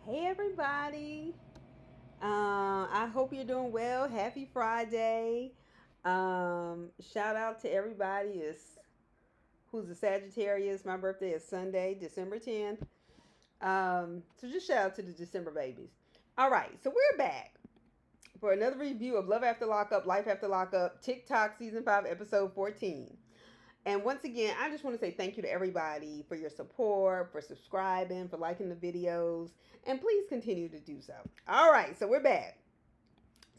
Hey everybody. I hope you're doing well. Happy Friday. Shout out to everybody who's a Sagittarius. My birthday is Sunday, December 10th. So just shout out to the December babies. All right, so we're back for another review of Love After Lockup, Life After Lockup, TikTok Season 5, Episode 14. And once again, I just want to say thank you to everybody for your support, for subscribing, for liking the videos, and please continue to do so. All right, so we're back.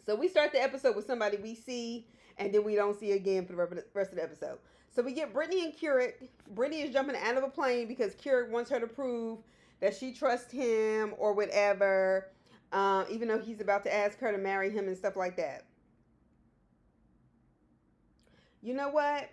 So we start the episode with somebody we see and then we don't see again for the rest of the episode. So we get Brittany and Keurig. Brittany is jumping out of a plane because Keurig wants her to prove that she trusts him or whatever, even though he's about to ask her to marry him and stuff like that. You know what?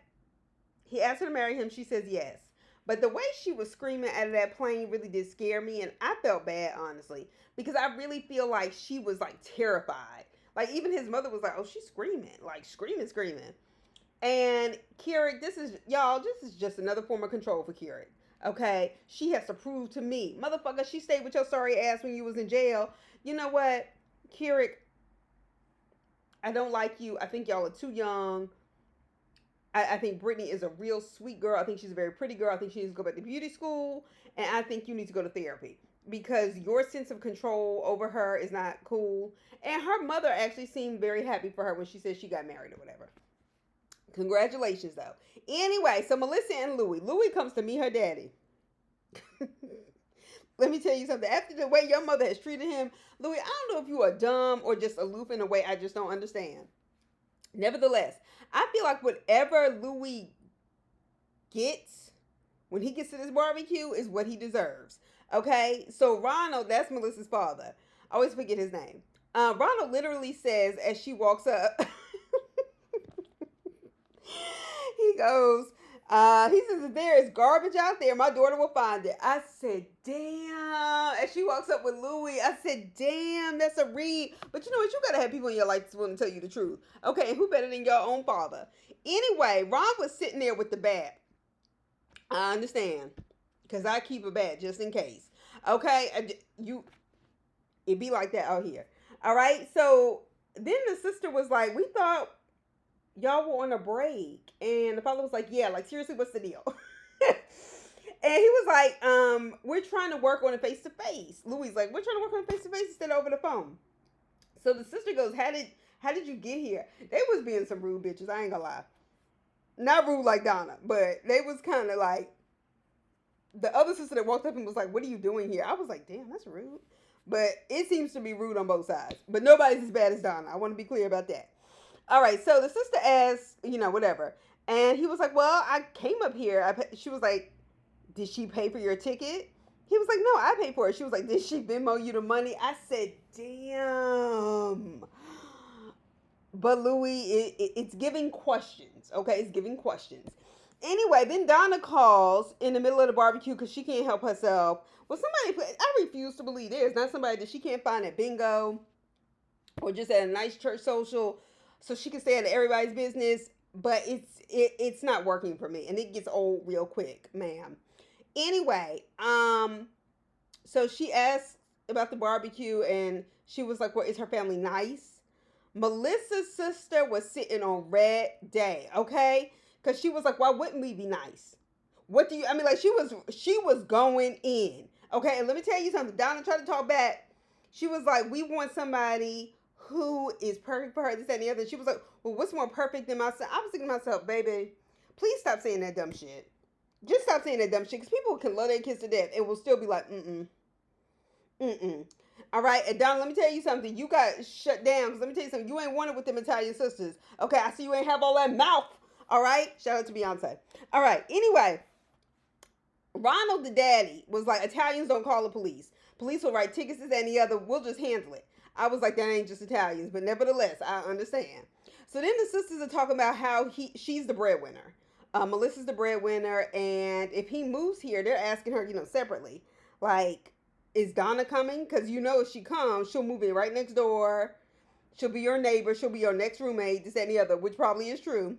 He asked her to marry him. She says yes. But the way she was screaming out of that plane really did scare me. And I felt bad, honestly, because I really feel like she was like terrified. Like, even his mother was like, oh, she's screaming, like screaming, screaming. And Keurig, this is just another form of control for Keurig. Okay? She has to prove to me, motherfucker, she stayed with your sorry ass when you was in jail. You know what? Keurig, I don't like you. I think y'all are too young. I think Brittany is a real sweet girl. I think she's a very pretty girl. I think she needs to go back to beauty school. And I think you need to go to therapy because your sense of control over her is not cool. And her mother actually seemed very happy for her when she said she got married or whatever. Congratulations, though. Anyway, so Melissa and Louie. Louie comes to meet her daddy. Let me tell you something. After the way your mother has treated him, Louie, I don't know if you are dumb or just aloof in a way I just don't understand. Nevertheless, I feel like whatever Louis gets when he gets to this barbecue is what he deserves. Okay, so Ronald, that's Melissa's father. I always forget his name. Ronald literally says as she walks up, he goes, he says, if there is garbage out there, my daughter will find it. I said, damn. As she walks up with Louie, I said, damn, that's a read. But you know what? You got to have people in your life that's willing to tell you the truth. Okay, and who better than your own father? Anyway, Ron was sitting there with the bat. I understand. Because I keep a bat just in case. Okay? It be like that out here. All right? So then the sister was like, we thought y'all were on a break. And the father was like, yeah, like seriously, what's the deal? And he was like, we're trying to work on it face to face. Louis like, we're trying to work on it face to face instead of over the phone. So the sister goes, how did you get here? They was being some rude bitches, I ain't gonna lie. Not rude like Donna, but they was kind of like, the other sister that walked up and was like, what are you doing here? I was like, damn, that's rude. But it seems to be rude on both sides. But nobody's as bad as Donna. I want to be clear about that. All right, so the sister asked, whatever. And he was like, well, I came up here. She was like, did she pay for your ticket? He was like, no, I paid for it. She was like, did she Venmo you the money? I said, damn. But Louis, it's giving questions, okay? It's giving questions. Anyway, then Donna calls in the middle of the barbecue because she can't help herself. Well, I refuse to believe there's not somebody that she can't find at bingo or just at a nice church social so she can stay out of everybody's business. But it's not working for me, and it gets old real quick, ma'am. Anyway, so she asked about the barbecue, and she was like, "Well, is her family nice?" Melissa's sister was sitting on red day, okay, because she was like, "Why wouldn't we be nice? What do you? I mean, like she was going in, okay." And let me tell you something. Donna tried to talk back. She was like, "We want somebody who is perfect for her, this, that, and the other." She was like, well, what's more perfect than myself? I was thinking to myself, baby, please stop saying that dumb shit. Just stop saying that dumb shit, because people can love their kids to death and will still be like, mm-mm. All right, and Donna, let me tell you something. You got shut down, because let me tell you something. You ain't wanted with them Italian sisters. Okay, I see you ain't have all that mouth. All right, shout out to Beyonce. All right, anyway, Ronald the daddy was like, Italians don't call the police. Police will write tickets, this, and the other. We'll just handle it. I was like, that ain't just Italians, but nevertheless, I understand. So then the sisters are talking about how she's the breadwinner. Melissa's the breadwinner, and if he moves here, they're asking her, separately, like, is Donna coming? Because if she comes, she'll move in right next door. She'll be your neighbor. She'll be your next roommate, this, that, and the other, which probably is true.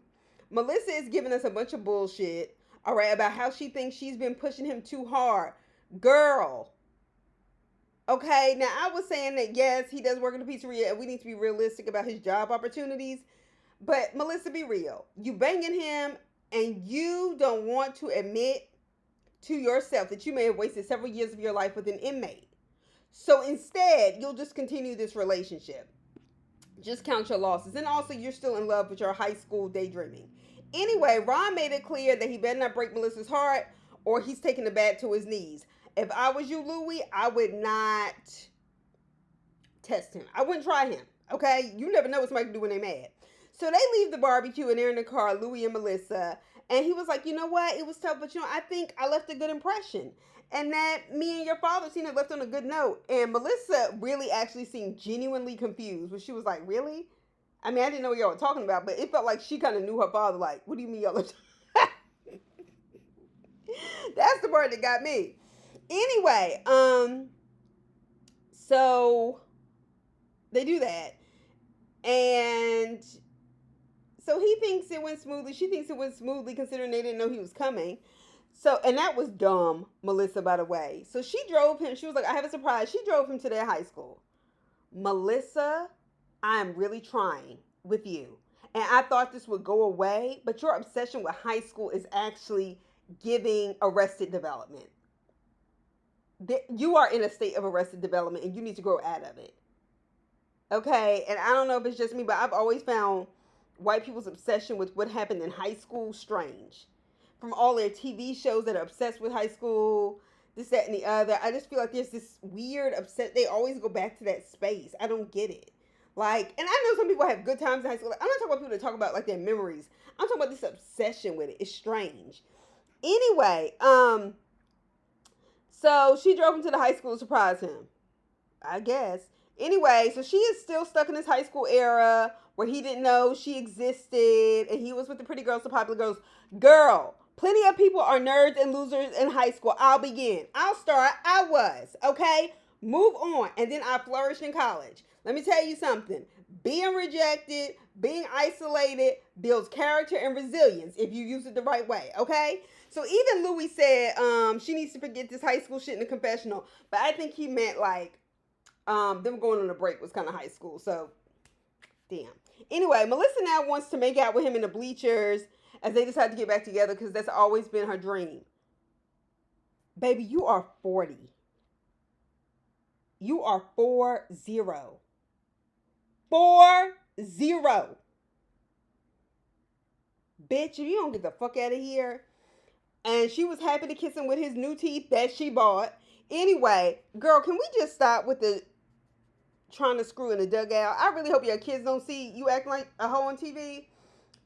Melissa is giving us a bunch of bullshit, all right, about how she thinks she's been pushing him too hard. Girl, Okay, now I was saying that yes, he does work in a pizzeria, and we need to be realistic about his job opportunities. But Melissa, be real. You banging him, and you don't want to admit to yourself that you may have wasted several years of your life with an inmate. So instead, you'll just continue this relationship. Just count your losses. And also, you're still in love with your high school daydreaming. Anyway, Ron made it clear that he better not break Melissa's heart or he's taking the bat to his knees. If I was you, Louie, I would not test him. I wouldn't try him. Okay? You never know what somebody can do when they're mad. So they leave the barbecue and they're in the car, Louie and Melissa. And he was like, you know what? It was tough, but I think I left a good impression. And that me and your father seen it left on a good note. And Melissa really actually seemed genuinely confused. When she was like, really? I mean, I didn't know what y'all were talking about, but it felt like she kind of knew her father. Like, what do you mean y'all are That's the part that got me. Anyway, so they do that. And so he thinks it went smoothly. She thinks it went smoothly considering they didn't know he was coming. So, and that was dumb, Melissa, by the way. So she drove him. She was like, I have a surprise. She drove him to their high school. Melissa, I'm really trying with you. And I thought this would go away, but your obsession with high school is actually giving arrested development. You are in a state of arrested development and you need to grow out of it. Okay? And I don't know if it's just me, but I've always found white people's obsession with what happened in high school strange. From all their TV shows that are obsessed with high school, this, that, and the other. I just feel like there's this weird upset. They always go back to that space. I don't get it. Like, and I know some people have good times in high school. Like, I'm not talking about people that talk about like their memories. I'm talking about this obsession with it. It's strange. Anyway, so she drove him to the high school to surprise him. I guess. Anyway, so she is still stuck in this high school era where he didn't know she existed and he was with the pretty girls, the popular girls. Girl, plenty of people are nerds and losers in high school. I'll begin. I'll start. I was. Okay? Move on. And then I flourished in college. Let me tell you something. Being rejected, being isolated builds character and resilience if you use it the right way. Okay? So even Louis said she needs to forget this high school shit in the confessional. But I think he meant like them going on a break was kind of high school. So, damn. Anyway, Melissa now wants to make out with him in the bleachers as they decide to get back together because that's always been her dream. Baby, you are 40. You are 40. 40. Bitch, if you don't get the fuck out of here. And she was happy to kiss him with his new teeth that she bought. Anyway, girl, can we just stop with the trying to screw in the dugout? I really hope your kids don't see you acting like a hoe on TV,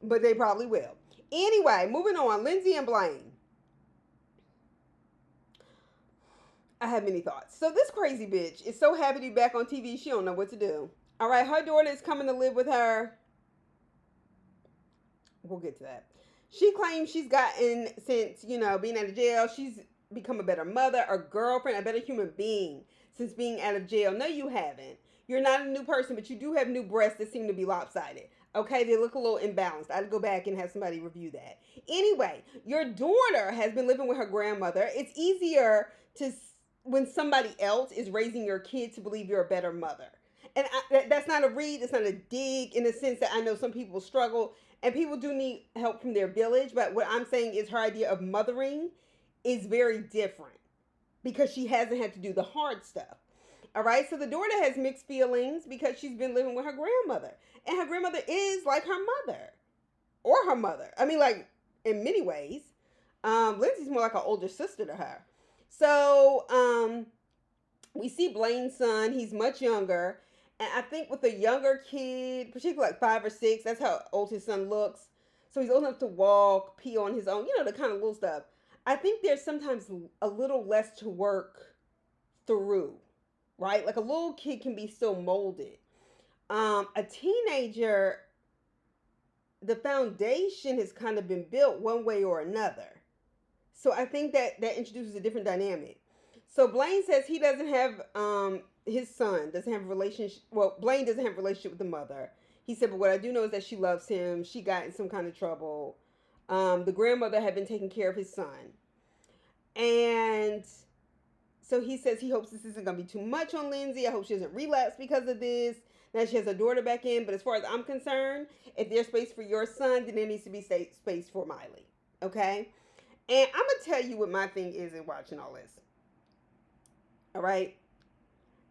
but they probably will. Anyway, moving on. Lindsay and Blaine. I have many thoughts. So this crazy bitch is so happy to be back on TV, she don't know what to do. All right, her daughter is coming to live with her. We'll get to that. She claims she's gotten, since, being out of jail, she's become a better mother, a girlfriend, a better human being since being out of jail. No, you haven't. You're not a new person, but you do have new breasts that seem to be lopsided. Okay, they look a little imbalanced. I'd go back and have somebody review that. Anyway, your daughter has been living with her grandmother. It's easier to, when somebody else is raising your kid, to believe you're a better mother. And that's not a read, it's not a dig, in the sense that I know some people struggle and people do need help from their village. But what I'm saying is her idea of mothering is very different because she hasn't had to do the hard stuff. All right, so the daughter has mixed feelings because she's been living with her grandmother. And her grandmother is like her mother. Or her mother. I mean, like, in many ways. Lindsay's more like an older sister to her. So, we see Blaine's son. He's much younger. And I think with a younger kid, particularly like 5 or 6, that's how old his son looks. So he's old enough to walk, pee on his own, the kind of little stuff. I think there's sometimes a little less to work through, right? Like a little kid can be still molded. A teenager, the foundation has kind of been built one way or another. So I think that introduces a different dynamic. So Blaine says he doesn't have, his son doesn't have a relationship. Well, Blaine doesn't have a relationship with the mother. He said, but what I do know is that she loves him. She got in some kind of trouble. The grandmother had been taking care of his son. And So he says he hopes this isn't going to be too much on Lindsay. I hope she doesn't relapse because of this. Now she has her daughter back in. But as far as I'm concerned, if there's space for your son, then there needs to be space for Miley. Okay? And I'm going to tell you what my thing is in watching all this. All right?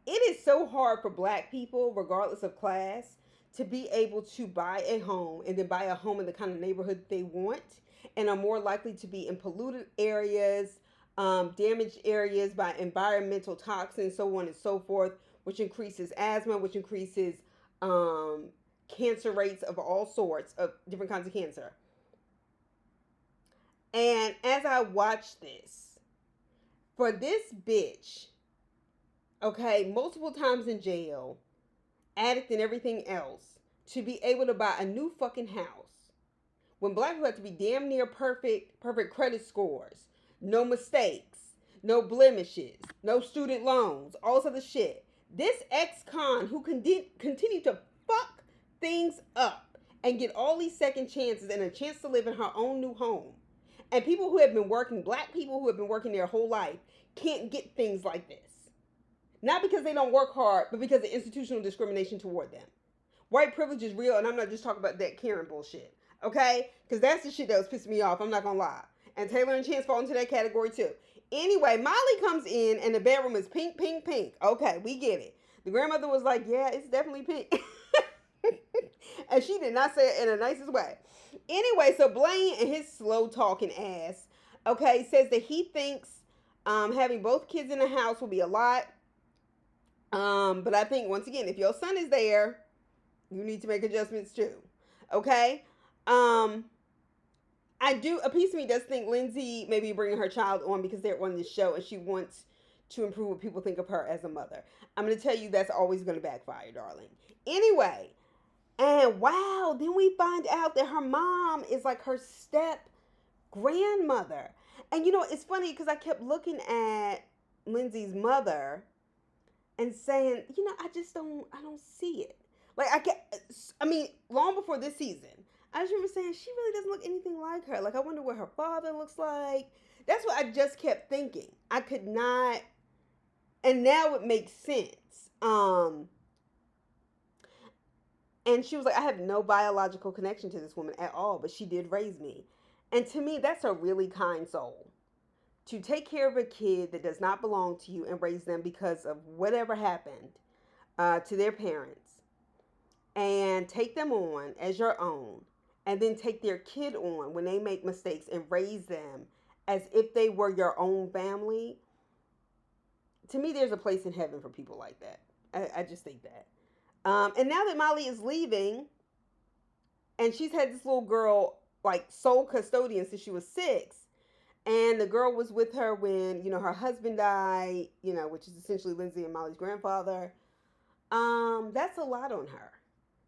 It is so hard for black people, regardless of class, to be able to buy a home and then buy a home in the kind of neighborhood they want and are more likely to be in polluted areas, damaged areas by environmental toxins, so on and so forth, which increases asthma, which increases cancer rates of all sorts of different kinds of cancer. And as I watch this, for this bitch, okay, multiple times in jail, addict and everything else, to be able to buy a new fucking house when black people have to be damn near perfect credit scores, no mistakes, no blemishes, no student loans, all this other shit. This ex-con who continue to fuck things up and get all these second chances and a chance to live in her own new home. And people who have been working, black people who have been working their whole life, can't get things like this. Not because they don't work hard, but because of institutional discrimination toward them. White privilege is real, and I'm not just talking about that Karen bullshit. Okay? Because that's the shit that was pissing me off. I'm not going to lie. And Taylor and Chance fall into that category too. Anyway, Molly comes in, and the bedroom is pink, pink, pink. Okay, we get it. The grandmother was like, yeah, it's definitely pink. And she did not say it in the nicest way. Anyway, so Blaine and his slow talking ass, okay, says that he thinks having both kids in the house will be a lot. But I think, once again, if your son is there, you need to make adjustments too. Okay? A piece of me does think Lindsay may be bringing her child on because they're on this show and she wants to improve what people think of her as a mother. I'm going to tell you that's always going to backfire, darling. Anyway, and wow, then we find out that her mom is like her step grandmother. And you know, it's funny because I kept looking at Lindsay's mother and saying, you know, I don't see it. Like, long before this season, I just remember saying, she really doesn't look anything like her. Like, I wonder what her father looks like. That's what I just kept thinking. I could not, and now it makes sense. And she was like, I have no biological connection to this woman at all, but she did raise me. And to me, that's a really kind soul. To take care of a kid that does not belong to you and raise them because of whatever happened to their parents, and take them on as your own, and then take their kid on when they make mistakes and raise them as if they were your own family. To me, there's a place in heaven for people like that. I just think that. And now that Molly is leaving, and she's had this little girl like sole custodian since she was 6. And the girl was with her when, you know, her husband died, you know, which is essentially Lindsay and Molly's grandfather. That's a lot on her.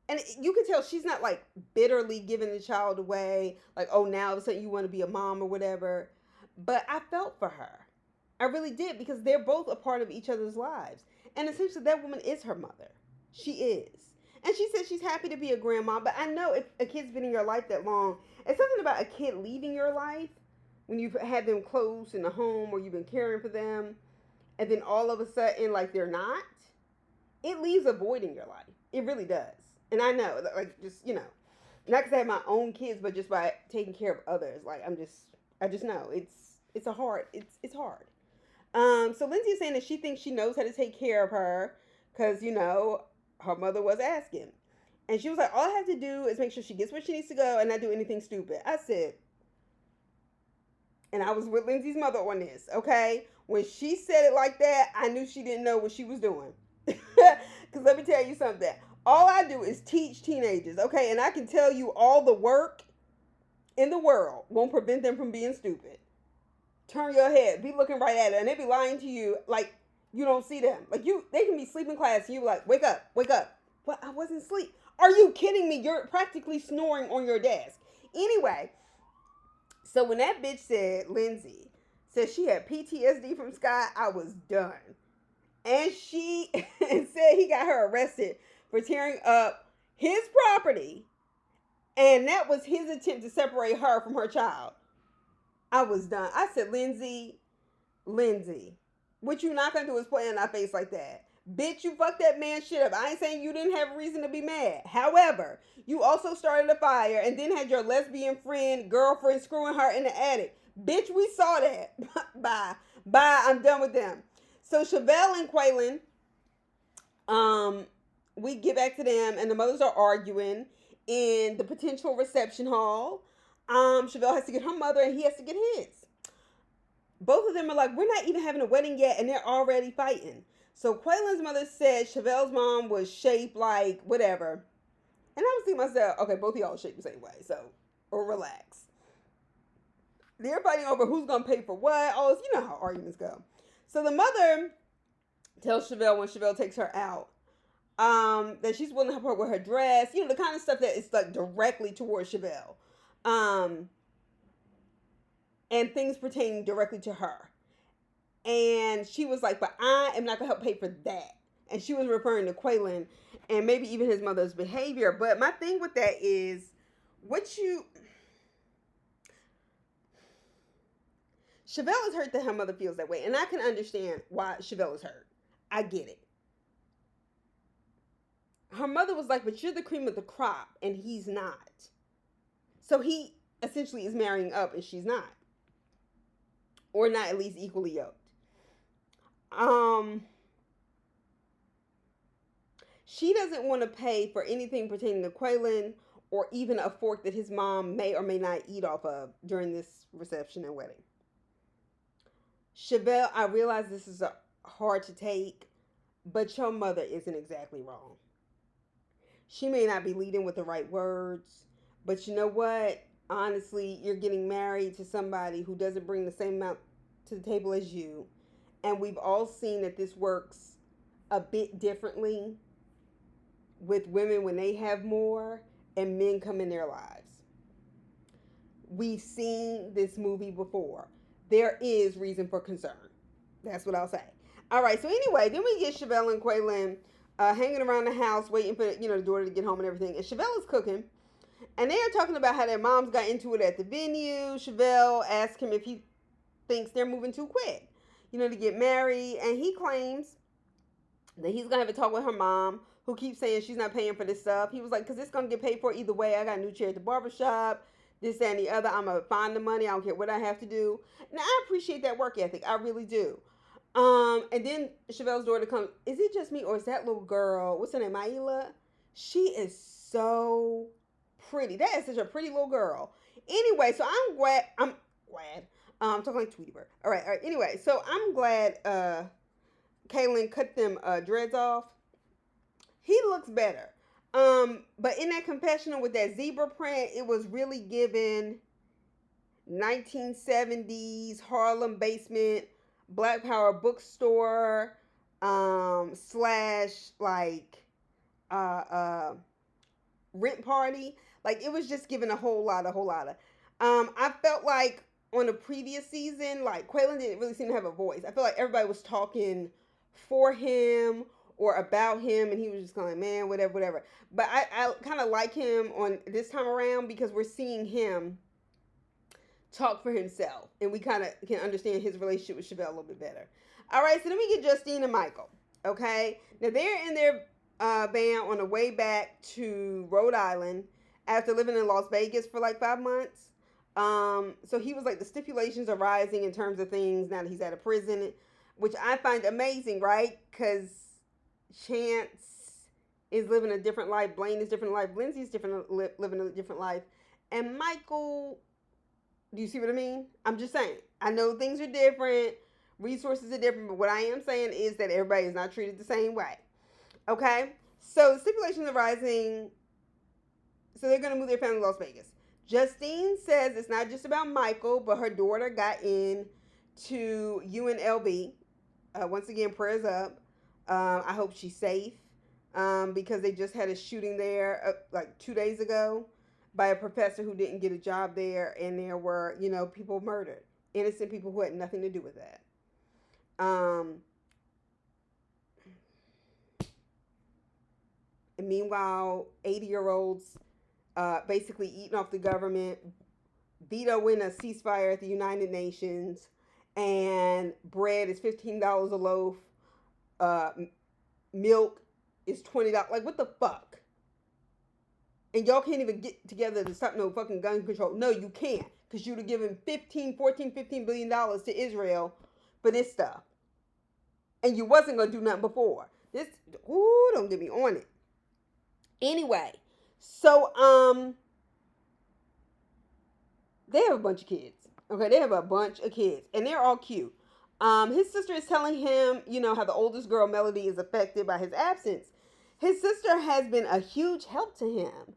And you can tell she's not like bitterly giving the child away. Like, oh, now all of a sudden you want to be a mom or whatever. But I felt for her. I really did, because they're both a part of each other's lives. And essentially that woman is her mother. She is. And she says she's happy to be a grandma. But I know if a kid's been in your life that long, it's something about a kid leaving your life when you've had them close in the home or you've been caring for them, and then all of a sudden, like, they're not, it leaves a void in your life. It really does. And I know, like, just, you know, not because I have my own kids, but just by taking care of others. Like, I just know it's hard. So Lindsay is saying that she thinks she knows how to take care of her because, you know, her mother was asking. And she was like, all I have to do is make sure she gets where she needs to go and not do anything stupid. I said, and I was with Lindsay's mother on this, okay? When she said it like that, I knew she didn't know what she was doing. Because let me tell you something. All I do is teach teenagers, okay? And I can tell you all the work in the world won't prevent them from being stupid. Turn your head. Be looking right at it. And they be lying to you like you don't see them. Like, they can be sleeping in class and you like, wake up, wake up. But I wasn't asleep. Are you kidding me? You're practically snoring on your desk. Anyway, so when that bitch said, Lindsay said she had PTSD from Scott, I was done. And she said he got her arrested for tearing up his property. And that was his attempt to separate her from her child. I was done. I said, Lindsay, What you not gonna do is play in our face like that. Bitch, you fucked that man shit up. I ain't saying you didn't have a reason to be mad. However, you also started a fire and then had your lesbian friend, girlfriend screwing her in the attic. Bitch, we saw that. Bye. Bye. I'm done with them. So Chevelle and Quaylen, um, we get back to them and the mothers are arguing in the potential reception hall. Chevelle has to get her mother and he has to get his. Both of them are like, we're not even having a wedding yet, and they're already fighting. So Quaylen's mother said Chevelle's mom was shaped like whatever. And I was thinking to myself, okay, both of y'all are shaped the same way, so, or relax. They're fighting over who's going to pay for what. Oh, you know how arguments go. So the mother tells Chevelle when Chevelle takes her out, that she's willing to help her with her dress. You know, the kind of stuff that is like directly towards Chevelle. And things pertaining directly to her. And she was like, but I am not going to help pay for that. And she was referring to Quaylen and maybe even his mother's behavior. But my thing with that is, Chevelle is hurt that her mother feels that way. And I can understand why Chevelle is hurt. I get it. Her mother was like, but you're the cream of the crop and he's not. So he essentially is marrying up and she's not. Or not at least equally yoked. She doesn't want to pay for anything pertaining to Quaylen or even a fork that his mom may or may not eat off of during this reception and wedding. Chevelle, I realize this is hard to take, but your mother isn't exactly wrong. She may not be leading with the right words, but you know what? Honestly, you're getting married to somebody who doesn't bring the same amount to the table as you. And we've all seen that this works a bit differently with women when they have more and men come in their lives. We've seen this movie before. There is reason for concern. That's what I'll say. All right, so anyway, then we get Chevelle and Quaylen hanging around the house waiting for the daughter to get home and everything. And Chevelle is cooking. And they are talking about how their moms got into it at the venue. Chevelle asked him if he thinks they're moving too quick, to get married. And he claims that he's going to have a talk with her mom, who keeps saying she's not paying for this stuff. He was like, because it's going to get paid for either way. I got a new chair at the barbershop, this, that, and the other. I'm going to find the money. I don't care what I have to do. And I appreciate that work ethic. I really do. And then Chevelle's daughter comes. Is it just me or is that little girl, what's her name, Maila? She is so pretty. That is such a pretty little girl. Anyway, so I'm glad. I'm talking like Tweety Bird. All right. Anyway, so I'm glad Kaylin cut them dreads off. He looks better. But in that confessional with that zebra print, it was really given 1970s Harlem basement Black Power bookstore slash like rent party. Like it was just given a whole lot of. I felt like on the previous season, like Quaylen didn't really seem to have a voice. I feel like everybody was talking for him or about him, and he was just going, man, whatever. But I kind of like him on this time around because we're seeing him talk for himself, and we kind of can understand his relationship with Chevelle a little bit better. All right, so then we get Justine and Michael. Okay, now they're in their van on the way back to Rhode Island after living in Las Vegas for like 5 months. So he was like, the stipulations are rising in terms of things now that he's out of prison, which I find amazing, right? Because Chance is living a different life. Blaine is different life. Lindsay's living a different life. And Michael, do you see what I mean? I'm just saying. I know things are different. Resources are different. But what I am saying is that everybody is not treated the same way. Okay? So the stipulations are rising. So they're going to move their family to Las Vegas. Justine says it's not just about Michael, but her daughter got in to UNLV. Once again, prayers up. I hope she's safe because they just had a shooting there like 2 days ago by a professor who didn't get a job there, and there were, people murdered. Innocent people who had nothing to do with that. And meanwhile, 80-year-olds basically eating off the government, vetoing a ceasefire at the United Nations, and bread is $15 a loaf. Uh, Milk is $20. Like, what the fuck? And y'all can't even get together to stop no fucking gun control. No, you can't. Because you'd have given 15 billion dollars to Israel for this stuff. And you wasn't going to do nothing before. This, ooh, don't get me on it. Anyway, so, they have a bunch of kids. Okay, they have a bunch of kids. And they're all cute. His sister is telling him, how the oldest girl, Melody, is affected by his absence. His sister has been a huge help to him.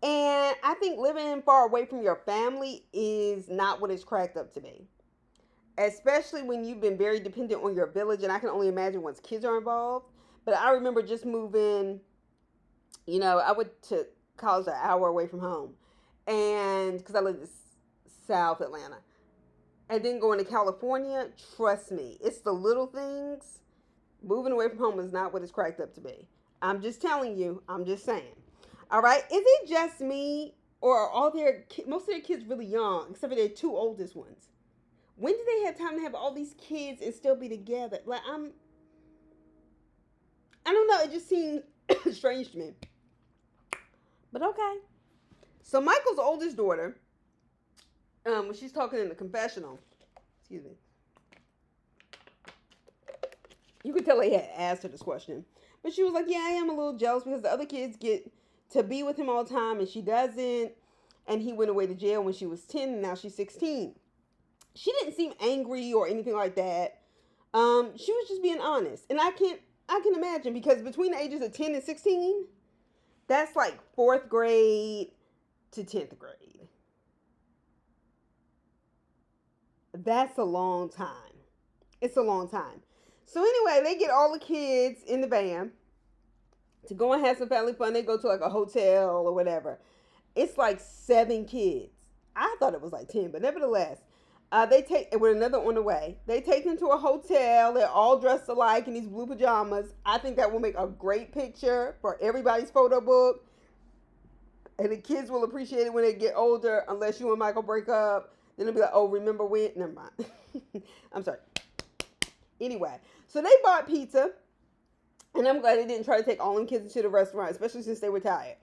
And I think living far away from your family is not what it's cracked up to be. Especially when you've been very dependent on your village. And I can only imagine once kids are involved. But I remember just moving, I went to college an hour away from home. And because I lived in South Atlanta. And then going to California, trust me, it's the little things. Moving away from home is not what it's cracked up to be. I'm just telling you. I'm just saying. All right. Is it just me, or are most of their kids really young, except for their two oldest ones? When do they have time to have all these kids and still be together? Like, I don't know. It just seems strange to me. But okay. So Michael's oldest daughter, when she's talking in the confessional, excuse me, you could tell they had asked her this question, but she was like, yeah, I am a little jealous because the other kids get to be with him all the time and she doesn't, and he went away to jail when she was 10 and now she's 16. She didn't seem angry or anything like that. She was just being honest, and I can imagine, because between the ages of 10 and 16, that's like 4th grade to 10th grade. That's a long time. It's a long time. So anyway, they get all the kids in the van to go and have some family fun. They go to like a hotel or whatever. It's like 7 kids. I thought it was like 10, but nevertheless, they take, with another on the way, they take them to a hotel. They're all dressed alike in these blue pajamas. I think that will make a great picture for everybody's photo book. And the kids will appreciate it when they get older, unless you and Michael break up. Then they'll be like, oh, remember when? Never mind. I'm sorry. Anyway, so they bought pizza. And I'm glad they didn't try to take all them kids into the restaurant, especially since they were tired.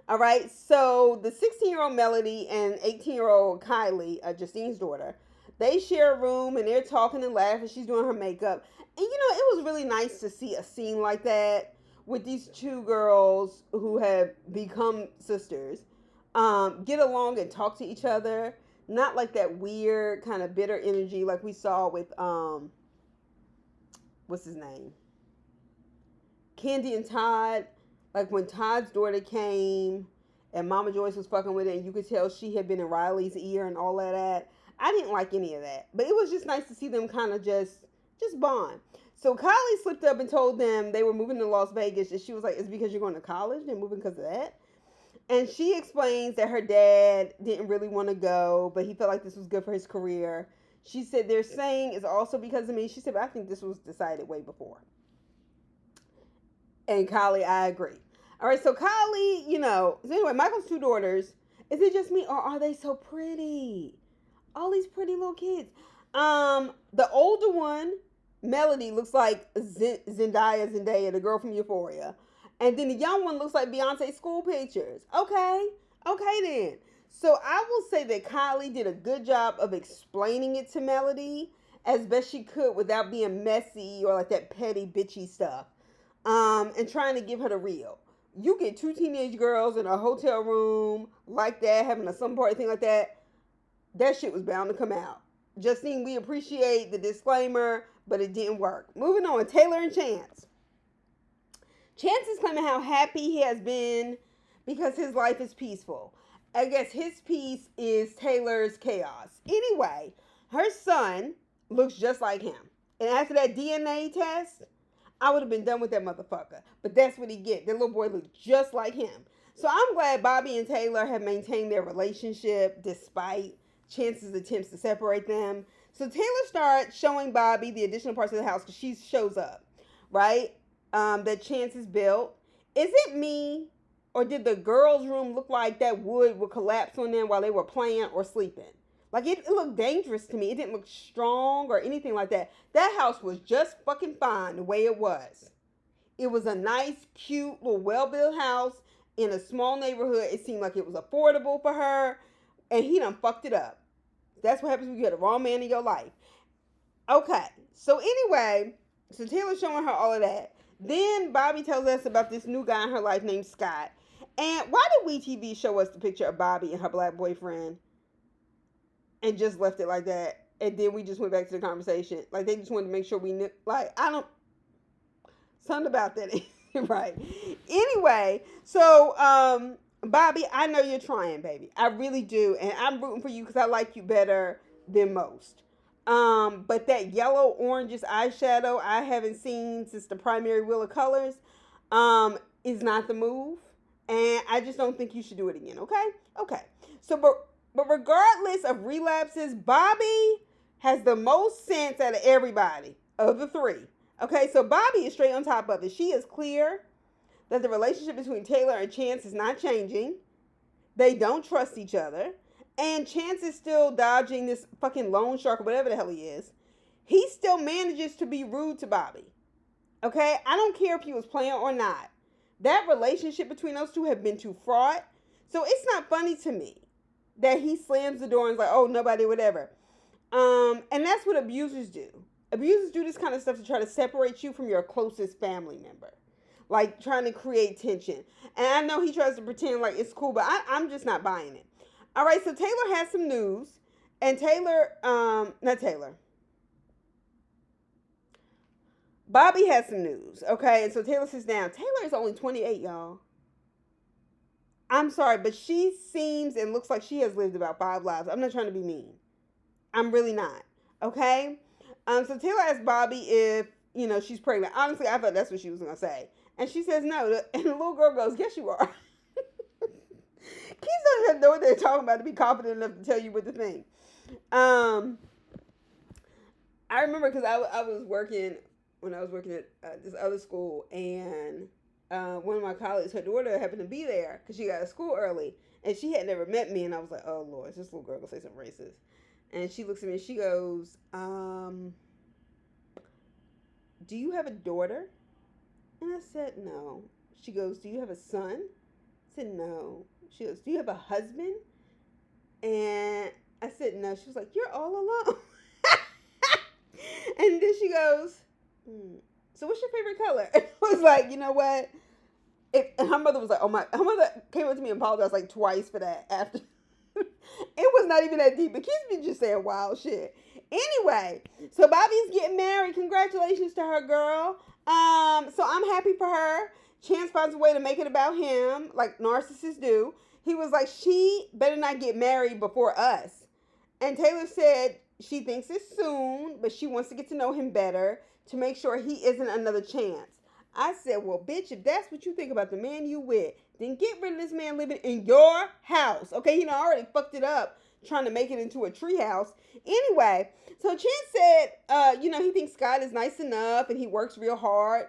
All right, so the 16-year-old Melody and 18-year-old Kylie, Justine's daughter, they share a room and they're talking and laughing. She's doing her makeup. And, it was really nice to see a scene like that with these two girls who have become sisters get along and talk to each other. Not like that weird kind of bitter energy like we saw with, what's his name? Candy and Todd. Like when Todd's daughter came and Mama Joyce was fucking with it and you could tell she had been in Riley's ear and all of that. I didn't like any of that. But it was just nice to see them kind of just bond. So Kylie slipped up and told them they were moving to Las Vegas. And she was like, it's because you're going to college? They're moving because of that? And she explains that her dad didn't really want to go, but he felt like this was good for his career. She said, they're saying it's also because of me. She said, but I think this was decided way before. And Kylie, I agree. All right, so Kylie, so anyway, Michael's 2 daughters. Is it just me, or are they so pretty? All these pretty little kids. The older one, Melody, looks like Zendaya, the girl from Euphoria. And then the young one looks like Beyonce's school pictures. Okay then. So I will say that Kylie did a good job of explaining it to Melody as best she could without being messy or like that petty, bitchy stuff. And trying to give her the real. You get 2 teenage girls in a hotel room like that, having a slumber party, thing like that. That shit was bound to come out. Justine, we appreciate the disclaimer, but it didn't work. Moving on, Taylor and Chance. Chance is claiming how happy he has been because his life is peaceful. I guess his peace is Taylor's chaos. Anyway, her son looks just like him. And after that DNA test, I would have been done with that motherfucker. But that's what he get. That little boy looked just like him. So I'm glad Bobby and Taylor have maintained their relationship despite Chance's attempts to separate them. So Taylor starts showing Bobby the additional parts of the house because she shows up, right? That Chance has built. Is it me, or did the girls' room look like that wood would collapse on them while they were playing or sleeping? Like it looked dangerous to me. It didn't look strong or anything like that. That house was just fucking fine the way it was. It was a nice, cute, little well-built house in a small neighborhood. It seemed like it was affordable for her, and he done fucked it up. That's what happens when you get the wrong man in your life. Okay, so anyway, so Taylor's showing her all of that. Then Bobby tells us about this new guy in her life named Scott. And why did WeTV show us the picture of Bobby and her black boyfriend and just left it like that? And then we just went back to the conversation. Like they just wanted to make sure we knew. Like I don't. Something about that ain't right. Anyway, so Bobby, I know you're trying, baby. I really do, and I'm rooting for you because I like you better than most. But that yellow oranges eyeshadow I haven't seen since the primary Wheel of Colors is not the move. And I just don't think you should do it again, okay? Okay. So but regardless of relapses, Bobby has the most sense out of everybody of the three. Okay, so Bobby is straight on top of it. She is clear that the relationship between Taylor and Chance is not changing. They don't trust each other. And Chance is still dodging this fucking loan shark or whatever the hell he is. He still manages to be rude to Bobby. Okay? I don't care if he was playing or not. That relationship between those two have been too fraught. So it's not funny to me that he slams the door and is like, oh, nobody, whatever. And that's what abusers do. Abusers do this kind of stuff to try to separate you from your closest family member. Like trying to create tension. And I know he tries to pretend like it's cool, but I'm just not buying it. All right, so Taylor has some news. And Bobby has some news, okay? And so Taylor sits down. Taylor is only 28, y'all. I'm sorry, but she seems and looks like she has lived about 5 lives. I'm not trying to be mean. I'm really not, okay? So Taylor asks Bobby if, she's pregnant. Honestly, I thought that's what she was going to say. And she says no. And the little girl goes, yes, you are. Kids don't even know what they're talking about to be confident enough to tell you what to think. I remember because I was working when I was working at this other school, and one of my colleagues, her daughter happened to be there because she got to school early, and she had never met me, and I was like, oh Lord, this little girl gonna say something racist. And she looks at me and she goes, do you have a daughter? And I said, no. She goes, do you have a son? I said, no. She goes, do you have a husband? And I said, no. She was like, you're all alone. And then she goes, so what's your favorite color? I was like, you know what? And her mother was like, her mother came up to me and apologized like twice for that after. It was not even that deep, but kids be just saying wild shit. Anyway, so Bobby's getting married. Congratulations to her, girl. So I'm happy for her. Chance finds a way to make it about him, like narcissists do. He was like, she better not get married before us. And Taylor said she thinks it's soon, but she wants to get to know him better to make sure he isn't another Chance. I said, well, bitch, if that's what you think about the man you with, then get rid of this man living in your house. Okay, already fucked it up trying to make it into a tree house. Anyway, so Chance said, he thinks Scott is nice enough and he works real hard.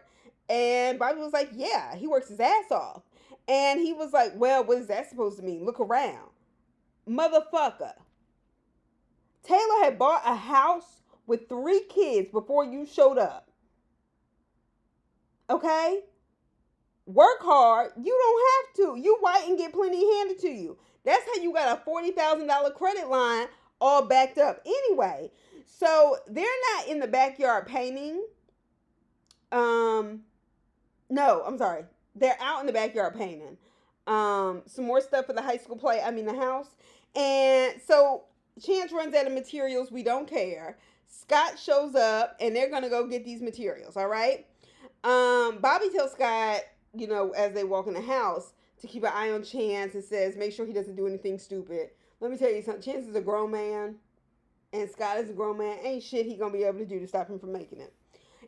And Bobby was like, yeah, he works his ass off. And he was like, well, what is that supposed to mean? Look around. Motherfucker. Taylor had bought a house with 3 kids before you showed up. Okay? Work hard. You don't have to. You white and get plenty handed to you. That's how you got a $40,000 credit line all backed up. Anyway, so they're not in the backyard painting. No, I'm sorry. They're out in the backyard painting. Some more stuff for the the house. And so Chance runs out of materials. We don't care. Scott shows up and they're going to go get these materials. All right. Bobby tells Scott, as they walk in the house, to keep an eye on Chance and says, make sure he doesn't do anything stupid. Let me tell you something. Chance is a grown man and Scott is a grown man. Ain't shit he going to be able to do to stop him from making it.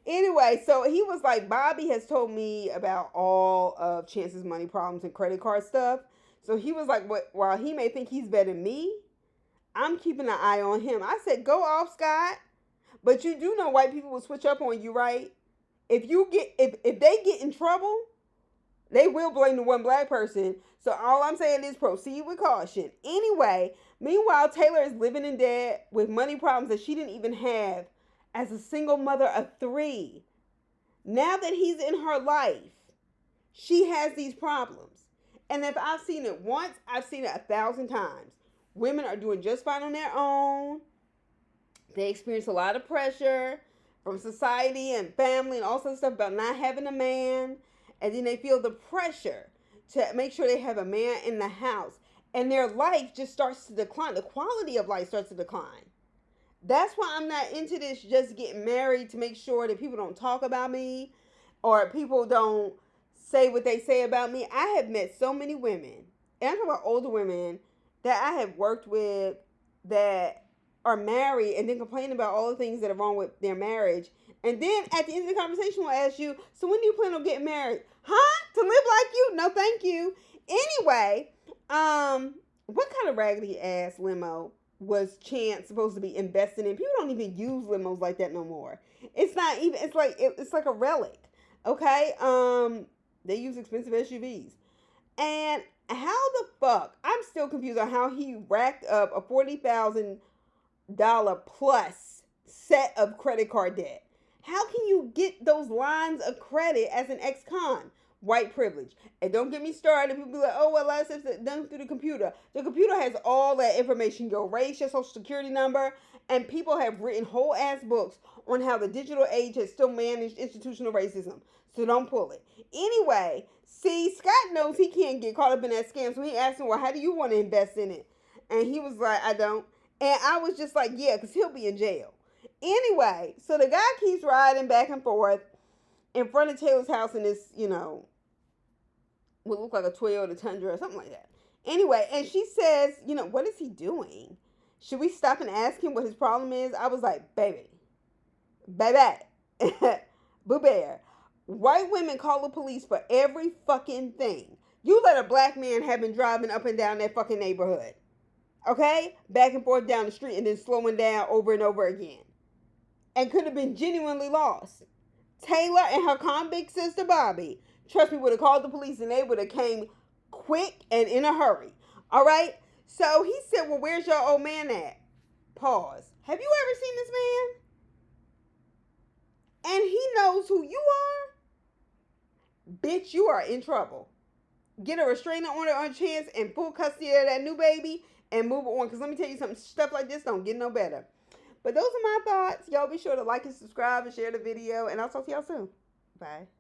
Anyway, so he was like, Bobby has told me about all of Chance's money problems and credit card stuff. So he was like, while he may think he's better than me, I'm keeping an eye on him. I said, go off, Scott. But you do know white people will switch up on you, right? If they get in trouble, they will blame the one black person. So all I'm saying is proceed with caution. Anyway, Meanwhile, Taylor is living in debt with money problems that she didn't even have as a single mother of 3. Now that he's in her life, she has these problems. And if I've seen it once, I've seen it 1,000 times. Women are doing just fine on their own. They experience a lot of pressure from society and family and all sorts of stuff about not having a man. And then they feel the pressure to make sure they have a man in the house. And their life just starts to decline. The quality of life starts to decline. That's why I'm not into this just getting married to make sure that people don't talk about me or people don't say what they say about me. I have met so many women, and I'm talking about older women that I have worked with that are married and then complain about all the things that are wrong with their marriage. And then at the end of the conversation, we'll ask you, so when do you plan on getting married? Huh? To live like you? No, thank you. Anyway, what kind of raggedy ass limo was Chance supposed to be investing in? People don't even use limos like that no more. It's not even. It's like a relic. Okay. They use expensive SUVs. And how the fuck? I'm still confused on how he racked up a $40,000 plus set of credit card debt. How can you get those lines of credit as an ex-con? White privilege. And don't get me started. People be like, oh, well, a lot of stuff's done through the computer. The computer has all that information. Your race, your social security number. And people have written whole ass books on how the digital age has still managed institutional racism. So don't pull it. Anyway, see, Scott knows he can't get caught up in that scam. So he asked him, well, how do you want to invest in it? And he was like, I don't. And I was just like, yeah, because he'll be in jail. Anyway, so the guy keeps riding back and forth in front of Taylor's house in this, would look like a Toyota Tundra or something like that. Anyway, and she says, what is he doing? Should we stop and ask him what his problem is? I was like, baby, boo bear. White women call the police for every fucking thing. You let a black man have been driving up and down that fucking neighborhood. Okay? Back and forth down the street and then slowing down over and over again. And could have been genuinely lost. Taylor and her convict sister Bobby, trust me, would have called the police and they would have came quick and in a hurry. All right? So he said, well, where's your old man at? Pause. Have you ever seen this man? And he knows who you are? Bitch, you are in trouble. Get a restraining order on Chance and full custody of that new baby and move on. Because let me tell you something, stuff like this don't get no better. But those are my thoughts. Y'all be sure to like and subscribe and share the video. And I'll talk to y'all soon. Bye.